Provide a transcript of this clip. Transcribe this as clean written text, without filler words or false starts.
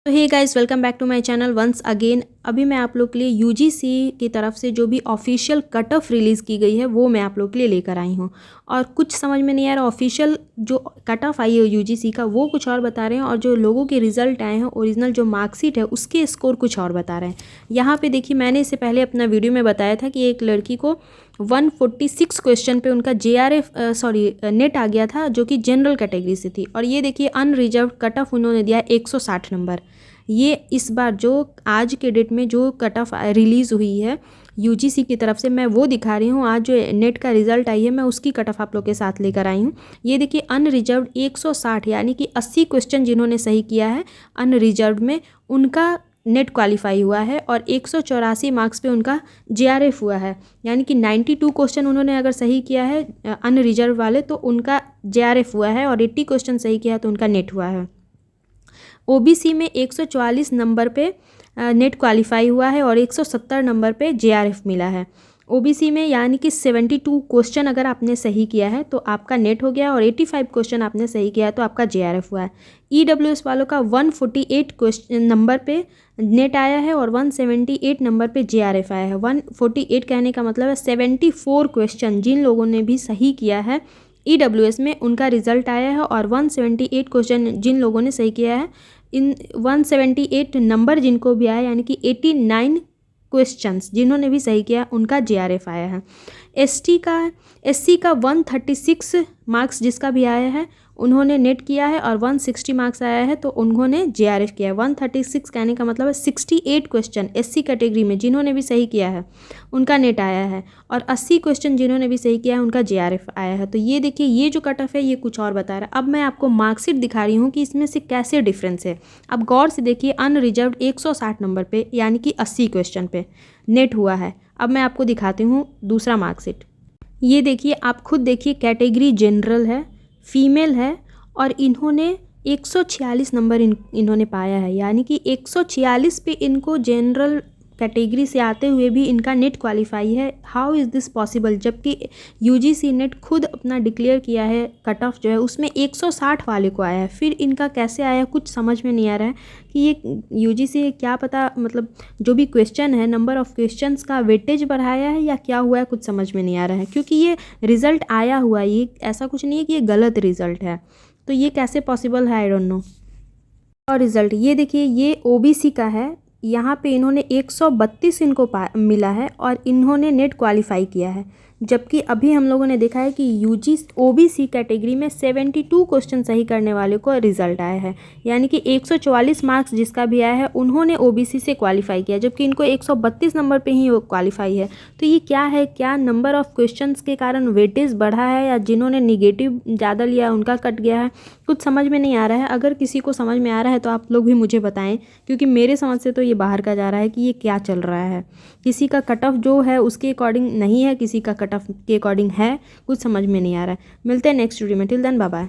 तो hey guys, welcome back to my channel once again. अभी मैं आप लोग के लिए यूजीसी की तरफ से जो भी ऑफिशियल कट ऑफ रिलीज़ की गई है वो मैं आप लोग के लिए लेकर आई हूँ। और कुछ समझ में नहीं आ रहा, ऑफिशियल जो कट ऑफ आई है यूजीसी का वो कुछ और बता रहे हैं, और जो लोगों के रिजल्ट आए हैं ओरिजिनल जो मार्कशीट है उसके स्कोर कुछ और बता रहे हैं। यहाँ पे देखिए, मैंने इससे पहले अपना वीडियो में बताया था कि एक लड़की को 146 क्वेश्चन पे उनका नेट आ गया था, जो कि जनरल कैटेगरी से थी। और ये देखिए, अनरिजर्व कट ऑफ उन्होंने दिया 160 नंबर। ये इस बार जो आज के डेट में जो कट ऑफ रिलीज़ हुई है यूजीसी की तरफ से, मैं वो दिखा रही हूँ। आज जो नेट का रिज़ल्ट आई है मैं उसकी कट ऑफ आप लोग के साथ लेकर आई हूँ। ये देखिए, अनरिजर्व 160 यानी कि 80 क्वेश्चन जिन्होंने सही किया है अनरिजर्व में, उनका नेट क्वालिफाई हुआ है। और 184 मार्क्स पे उनका जेआरएफ हुआ है, यानी कि 92 क्वेश्चन उन्होंने अगर सही किया है अनरिजर्व वाले तो उनका जेआरएफ हुआ है, और 80 क्वेश्चन सही किया है तो उनका नेट हुआ है। ओबीसी में 144 नंबर पे नेट क्वालिफाई हुआ है और 170 नंबर पे जेआरएफ मिला है ओबीसी में, यानी कि 72 क्वेश्चन अगर आपने सही किया है तो आपका नेट हो गया, और 85 क्वेश्चन आपने सही किया है तो आपका जेआरएफ हुआ है। ईडब्ल्यूएस वालों का 148 क्वेश्चन नंबर पे नेट आया है और 178 नंबर पे जेआरएफ आया है। 148 कहने का मतलब है 74 क्वेश्चन जिन लोगों ने भी सही किया है ईडब्ल्यूएस में उनका रिजल्ट आया है, और 178 क्वेश्चन जिन लोगों ने सही किया है, इन 178 नंबर जिनको भी आया, यानी कि 89 क्वेश्चंस जिन्होंने भी सही किया उनका जेआरएफ आया है। एससी का 136 मार्क्स जिसका भी आया है उन्होंने नेट किया है, और 160 मार्क्स आया है तो उन्होंने जेआरएफ किया है। 136 कहने का मतलब है 68 क्वेश्चन एससी कैटेगरी में जिन्होंने भी सही किया है उनका नेट आया है, और 80 क्वेश्चन जिन्होंने भी सही किया है उनका जेआरएफ आया है। तो ये देखिए, ये जो कट ऑफ है ये कुछ और बता रहा है। अब मैं आपको मार्कशीट दिखा रही हूँ कि इसमें से कैसे डिफरेंस है। अब गौर से देखिए, अनरिजर्व 160 नंबर पे यानी कि 80 क्वेश्चन पे नेट हुआ है। अब मैं आपको दिखाती हूँ दूसरा मार्कशीट। ये देखिए, आप खुद देखिए, कैटेगरी जनरल है, फीमेल है, और इन्होंने 146 नंबर इन्होंने पाया है, यानी कि 146 पे इनको जनरल कैटेगरी से आते हुए भी इनका नेट क्वालिफाई है। हाउ इज़ दिस पॉसिबल, जबकि यूजीसी नेट खुद अपना डिक्लेयर किया है कट ऑफ जो है उसमें 160 वाले को आया है, फिर इनका कैसे आया कुछ समझ में नहीं आ रहा है कि ये यूजीसी क्या पता, मतलब जो भी क्वेश्चन है नंबर ऑफ़ क्वेश्चंस का वेटेज बढ़ाया है या क्या हुआ है कुछ समझ में नहीं आ रहा है, क्योंकि ये रिज़ल्ट आया हुआ है, ये ऐसा कुछ नहीं है कि ये गलत रिज़ल्ट है। तो ये कैसे पॉसिबल है, आई डोंट नो। और रिज़ल्ट ये देखिए, ये ओबीसी का है, यहाँ पे इन्होंने 132 इनको मिला है और इन्होंने नेट क्वालिफाई किया है। जबकि अभी हम लोगों ने देखा है कि ओबीसी कैटेगरी में 72 क्वेश्चन सही करने वाले को रिजल्ट आया है, यानी कि 144 मार्क्स जिसका भी आया है उन्होंने ओबीसी से क्वालिफाई किया, जबकि इनको 132 नंबर पे ही वो क्वालिफाई है। तो ये क्या है, क्या नंबर ऑफ़ क्वेश्चंस के कारण वेटेज बढ़ा है, या जिन्होंने निगेटिव ज़्यादा लिया उनका कट गया है, कुछ समझ में नहीं आ रहा है। अगर किसी को समझ में आ रहा है तो आप लोग भी मुझे बताएं, क्योंकि मेरे समझ से तो ये बाहर का जा रहा है कि ये क्या चल रहा है। किसी का कट ऑफ जो है उसके अकॉर्डिंग नहीं है, किसी का कट ऑफ के अकॉर्डिंग है, कुछ समझ में नहीं आ रहा है। मिलते हैं नेक्स्ट वीडियो में, टिल देन बाय बाय।